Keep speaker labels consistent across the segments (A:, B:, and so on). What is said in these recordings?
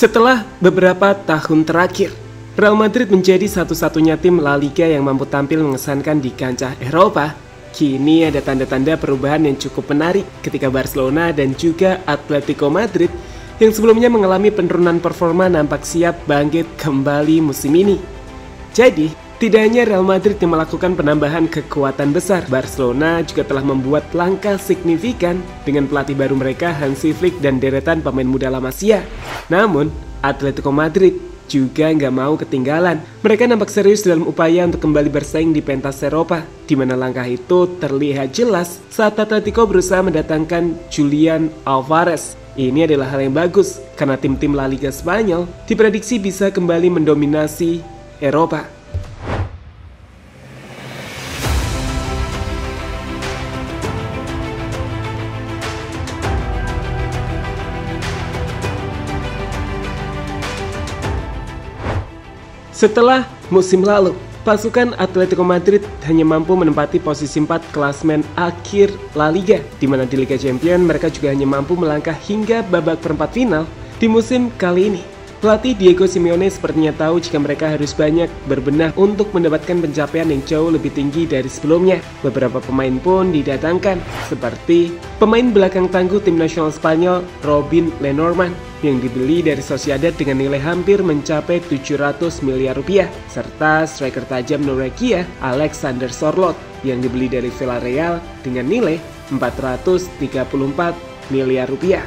A: Setelah beberapa tahun terakhir, Real Madrid menjadi satu-satunya tim La Liga yang mampu tampil mengesankan di kancah Eropa. Kini ada tanda-tanda perubahan yang cukup menarik ketika Barcelona dan juga Atletico Madrid yang sebelumnya mengalami penurunan performa nampak siap bangkit kembali musim ini. Jadi, tidak hanya Real Madrid yang melakukan penambahan kekuatan besar, Barcelona juga telah membuat langkah signifikan dengan pelatih baru mereka Hansi Flick dan deretan pemain muda La Masia. Namun, Atletico Madrid juga nggak mau ketinggalan. Mereka nampak serius dalam upaya untuk kembali bersaing di pentas Eropa, di mana langkah itu terlihat jelas saat Atletico berusaha mendatangkan Julian Alvarez. Ini adalah hal yang bagus, karena tim-tim La Liga Spanyol diprediksi bisa kembali mendominasi Eropa. Setelah musim lalu, pasukan Atletico Madrid hanya mampu menempati posisi 4 klasmen akhir La Liga, di mana di Liga Champions mereka juga hanya mampu melangkah hingga babak perempat final di musim kali ini. Pelatih Diego Simeone sepertinya tahu jika mereka harus banyak berbenah untuk mendapatkan pencapaian yang jauh lebih tinggi dari sebelumnya. Beberapa pemain pun didatangkan, seperti pemain belakang tangguh tim nasional Spanyol Robin Lenormand yang dibeli dari Sociedad dengan nilai hampir mencapai 700 miliar rupiah, serta striker tajam Norwegia Alexander Sørloth yang dibeli dari Villarreal dengan nilai 434 miliar rupiah.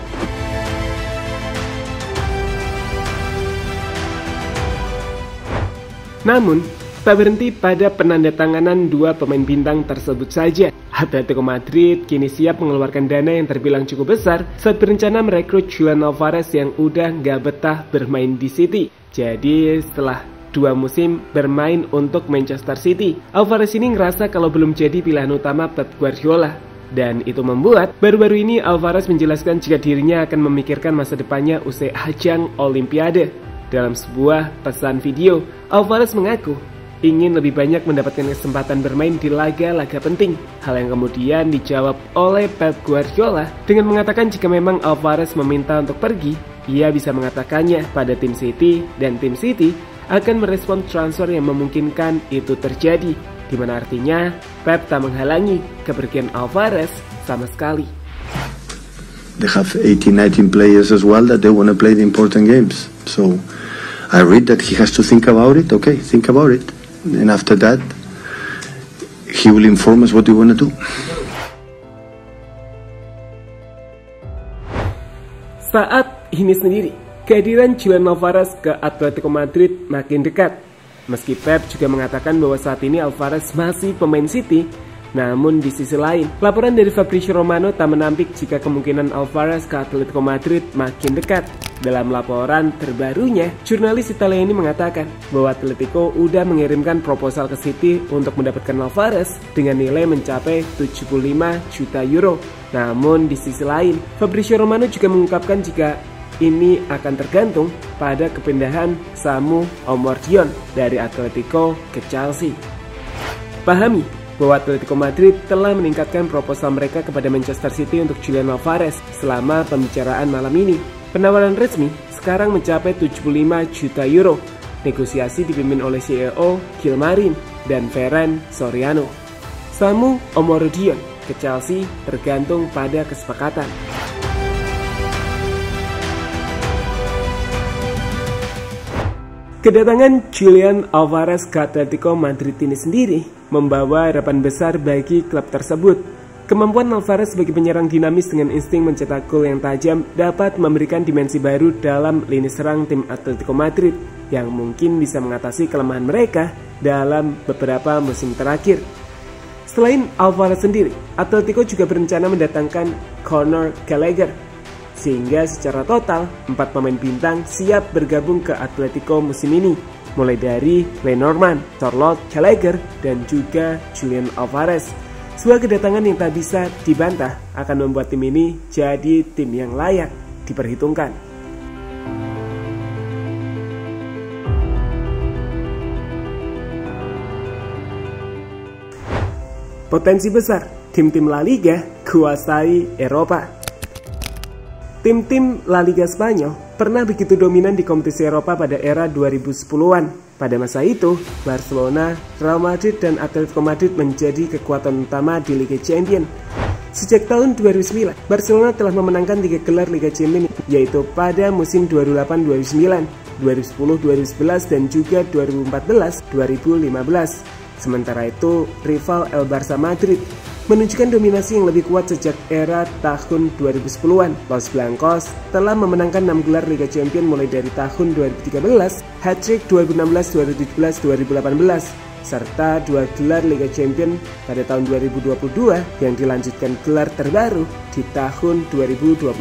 A: Namun, tak berhenti pada penandatanganan dua pemain bintang tersebut saja. Atletico Madrid kini siap mengeluarkan dana yang terbilang cukup besar saat berencana merekrut Julian Alvarez yang udah nggak betah bermain di City. Jadi setelah 2 musim bermain untuk Manchester City, Alvarez ini ngerasa kalau belum jadi pilihan utama Pep Guardiola. Dan itu membuat baru-baru ini Alvarez menjelaskan jika dirinya akan memikirkan masa depannya usai ajang Olimpiade. Dalam sebuah pesan video, Alvarez mengaku ingin lebih banyak mendapatkan kesempatan bermain di laga-laga penting. Hal yang kemudian dijawab oleh Pep Guardiola dengan mengatakan jika memang Alvarez meminta untuk pergi, ia bisa mengatakannya pada tim City dan tim City akan merespon transfer yang memungkinkan itu terjadi, di mana artinya Pep tak menghalangi kepergian Alvarez sama sekali.
B: They have 18-19 players as well that they want to play the important games. So I read that he has to think about it. Okay, think about it. And after that, he will inform us what he want to do.
A: Saat ini sendiri, kehadiran Julian Alvarez ke Atletico Madrid makin dekat. Meski Pep juga mengatakan bahwa saat ini Alvarez masih pemain City, namun di sisi lain, laporan dari Fabrizio Romano tak menampik jika kemungkinan Alvarez ke Atletico Madrid makin dekat. Dalam laporan terbarunya, jurnalis Italia ini mengatakan bahwa Atletico udah mengirimkan proposal ke City untuk mendapatkan Alvarez dengan nilai mencapai 75 juta euro. Namun di sisi lain, Fabrizio Romano juga mengungkapkan jika ini akan tergantung pada kepindahan Samu Omordion dari Atletico ke Chelsea. Pahami bahwa Atletico Madrid telah meningkatkan proposal mereka kepada Manchester City untuk Julian Alvarez selama pembicaraan malam ini. Penawaran resmi sekarang mencapai 75 juta euro. Negosiasi dipimpin oleh CEO Gilmarin dan Ferran Soriano. Samu Omordion ke Chelsea tergantung pada kesepakatan. Kedatangan Julian Alvarez ke Atletico Madrid ini sendiri membawa harapan besar bagi klub tersebut. Kemampuan Alvarez sebagai penyerang dinamis dengan insting mencetak gol yang tajam dapat memberikan dimensi baru dalam lini serang tim Atletico Madrid yang mungkin bisa mengatasi kelemahan mereka dalam beberapa musim terakhir. Selain Alvarez sendiri, Atletico juga berencana mendatangkan Conor Gallagher, sehingga secara total 4 pemain bintang siap bergabung ke Atletico musim ini, mulai dari Lenormand, Sørloth, Gallagher, dan juga Julian Alvarez. Sebuah kedatangan yang tak bisa dibantah akan membuat tim ini jadi tim yang layak diperhitungkan. Potensi besar tim-tim La Liga kuasai Eropa. Tim-tim La Liga Spanyol pernah begitu dominan di kompetisi Eropa pada era 2010-an. Pada masa itu, Barcelona, Real Madrid, dan Atletico Madrid menjadi kekuatan utama di Liga Champions. Sejak tahun 2009, Barcelona telah memenangkan 3 gelar Liga Champions, yaitu pada musim 2008-2009, 2010-2011, dan juga 2014-2015. Sementara itu, rival El Barça Madrid menunjukkan dominasi yang lebih kuat sejak era tahun 2010-an. Los Blancos telah memenangkan 6 gelar Liga Champions mulai dari tahun 2013, hat-trick 2016, 2017, 2018, serta 2 gelar Liga Champions pada tahun 2022 yang dilanjutkan gelar terbaru di tahun 2024.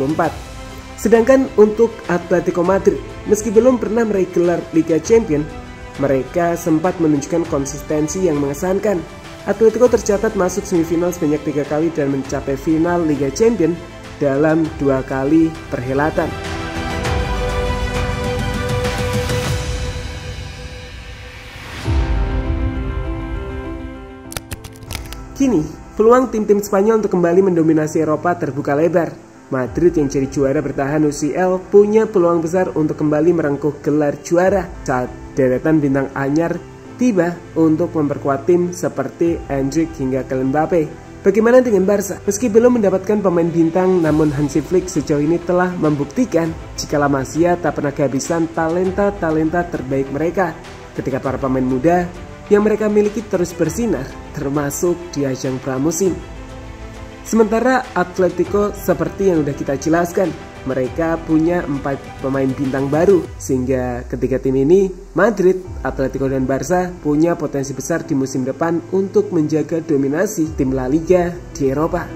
A: Sedangkan untuk Atletico Madrid, meski belum pernah meraih gelar Liga Champions, mereka sempat menunjukkan konsistensi yang mengesankan. Atletico tercatat masuk semifinal sebanyak 3 kali dan mencapai final Liga Champions dalam 2 kali perhelatan. Kini, peluang tim-tim Spanyol untuk kembali mendominasi Eropa terbuka lebar. Madrid yang jadi juara bertahan UCL punya peluang besar untuk kembali merengkuh gelar juara saat deretan bintang anyar tiba untuk memperkuat tim seperti Endrick hingga Kylian Mbappe. Bagaimana dengan Barca? Meski belum mendapatkan pemain bintang, namun Hansi Flick sejauh ini telah membuktikan jika La Masia tak pernah kehabisan talenta-talenta terbaik mereka ketika para pemain muda yang mereka miliki terus bersinar, termasuk di ajang pramusim. Sementara Atletico seperti yang sudah kita jelaskan, mereka punya 4 pemain bintang baru, sehingga ketiga tim ini, Madrid, Atletico, dan Barca punya potensi besar di musim depan untuk menjaga dominasi tim La Liga di Eropa.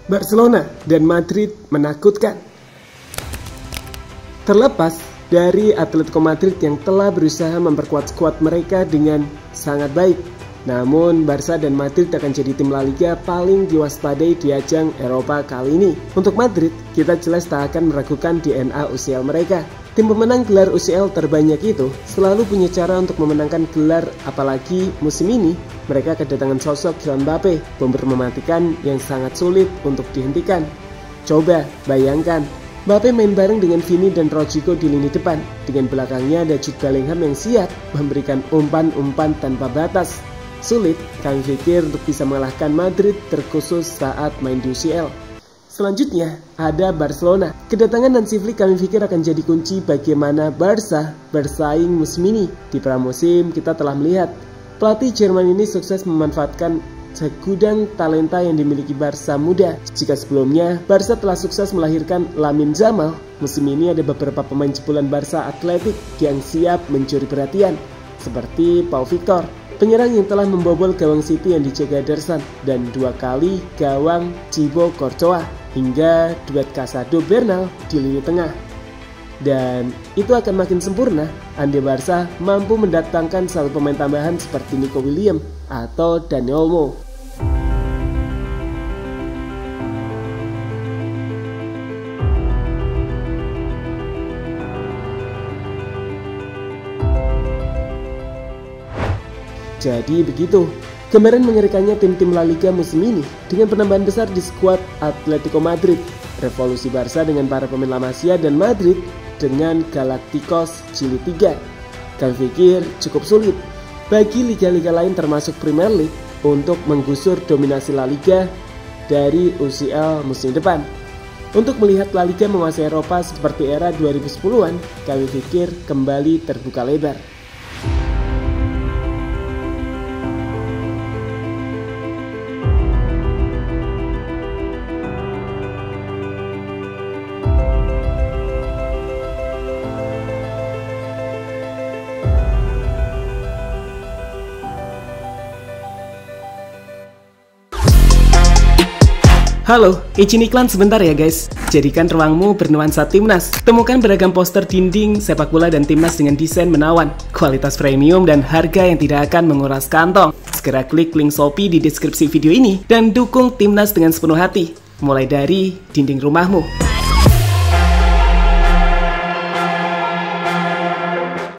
A: Barcelona dan Madrid menakutkan. Terlepas dari Atletico Madrid yang telah berusaha memperkuat skuad mereka dengan sangat baik, namun Barca dan Madrid akan jadi tim La Liga paling diwaspadai di ajang Eropa kali ini. Untuk Madrid, kita jelas tak akan meragukan DNA UCL mereka. Tim pemenang gelar UCL terbanyak itu selalu punya cara untuk memenangkan gelar, apalagi musim ini mereka kedatangan sosok Kylian Mbappe, bomber mematikan yang sangat sulit untuk dihentikan. Coba bayangkan, Mbappe main bareng dengan Vini dan Rodrigo di lini depan. Dengan belakangnya ada Jude Bellingham yang siap memberikan umpan-umpan tanpa batas. Sulit kami pikir untuk bisa mengalahkan Madrid, terkhusus saat main di UCL. Selanjutnya ada Barcelona. Kedatangan Hansi Flick kami pikir akan jadi kunci bagaimana Barca bersaing musim ini. Di pramusim kita telah melihat pelatih Jerman ini sukses memanfaatkan segudang talenta yang dimiliki Barca muda. Jika sebelumnya Barca telah sukses melahirkan Lamine Yamal, musim ini ada beberapa pemain jebolan Barca Atletik yang siap mencuri perhatian, seperti Pau Victor, penyerang yang telah membobol gawang City yang dijaga Ederson, dan 2 kali gawang Thibaut Courtois, hingga duet Casado Bernal di lini tengah. Dan itu akan makin sempurna andai Barca mampu mendatangkan 1 pemain tambahan seperti Nico Williams atau Dani Olmo. Jadi begitu gambaran mengerikannya tim-tim La Liga musim ini dengan penambahan besar di skuad Atletico Madrid, revolusi Barca dengan para pemain La Masia, dan Madrid dengan Galacticos Jilid 3. Kami pikir cukup sulit bagi liga-liga lain termasuk Premier League untuk menggusur dominasi La Liga dari UCL musim depan. Untuk melihat La Liga menguasai Eropa seperti era 2010-an, kami pikir kembali terbuka lebar. Halo, izin iklan sebentar ya guys. Jadikan ruangmu bernuansa timnas. Temukan beragam poster dinding, sepak bola dan timnas dengan desain menawan, kualitas premium dan harga yang tidak akan menguras kantong. Segera klik link Shopee di deskripsi video ini dan dukung timnas dengan sepenuh hati. Mulai dari dinding rumahmu.